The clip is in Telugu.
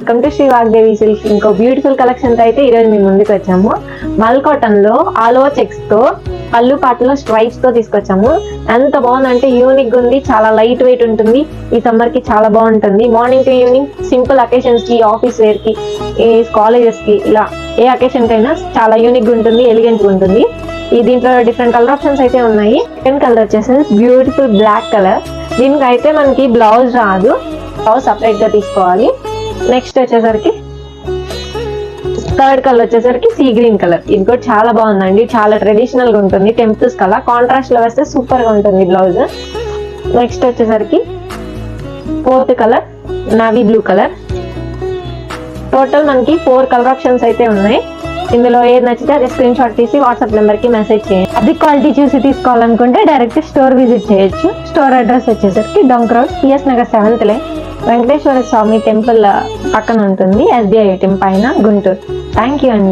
Welcome to Sri Vagdevi silk. ఇంకో బ్యూటిఫుల్ కలెక్షన్ తో అయితే ఈరోజు మేము ముందుకు వచ్చాము. మల్ కాటన్ లో ఆల్ ఓవర్ చెక్స్ తో పళ్ళు పాటలో స్ట్రైప్స్ తో తీసుకొచ్చాము. ఎంత బాగుందంటే యూనిక్ ఉంది, చాలా లైట్ వెయిట్ ఉంటుంది. ఈ సమ్మర్ కి చాలా బాగుంటుంది. Morning to evening simple occasions కి, ఆఫీస్ వేర్ కి, కాలేజెస్ కి, ఇలా ఏ అకేషన్ కైనా చాలా యూనిక్ గా ఉంటుంది, ఎలిగెంట్ గా ఉంటుంది. దీంట్లో డిఫరెంట్ కలర్ ఆప్షన్స్ అయితే ఉన్నాయి. సెకండ్ కలర్ వచ్చేసి బ్యూటిఫుల్ బ్లాక్ కలర్. దీనికి అయితే మనకి బ్లౌజ్ రాదు, బ్లౌజ్ సపరేట్ గా తీసుకోవాలి. నెక్స్ట్ వచ్చేసరికి థర్డ్ కలర్ వచ్చేసరికి సీ గ్రీన్ కలర్. ఇది కూడా చాలా బాగుందండి, చాలా ట్రెడిషనల్ గా ఉంటుంది. టెంపుల్స్ కలర్ కాంట్రాస్ట్ లో వేస్తే సూపర్ గా ఉంటుంది బ్లౌజ్. నెక్స్ట్ వచ్చేసరికి fourth colour navy blue colour. Total మనకి 4 కలర్ ఆప్షన్స్ అయితే ఉన్నాయి. ఇందులో ఏది నచ్చితే అది స్క్రీన్ షాట్ తీసి వాట్సాప్ నెంబర్ కి మెసేజ్ చేయండి. అది క్వాలిటీ చూసి తీసుకోవాలనుకుంటే డైరెక్ట్ స్టోర్ విజిట్ చేయొచ్చు. స్టోర్ అడ్రస్ వచ్చేసరికి Donk road, PS Nagar 7th line, Venkateswara Swamy temple పక్కన ఉంటుంది, SBI ATM పైన, గుంటూరు. థ్యాంక్ యూ అండి.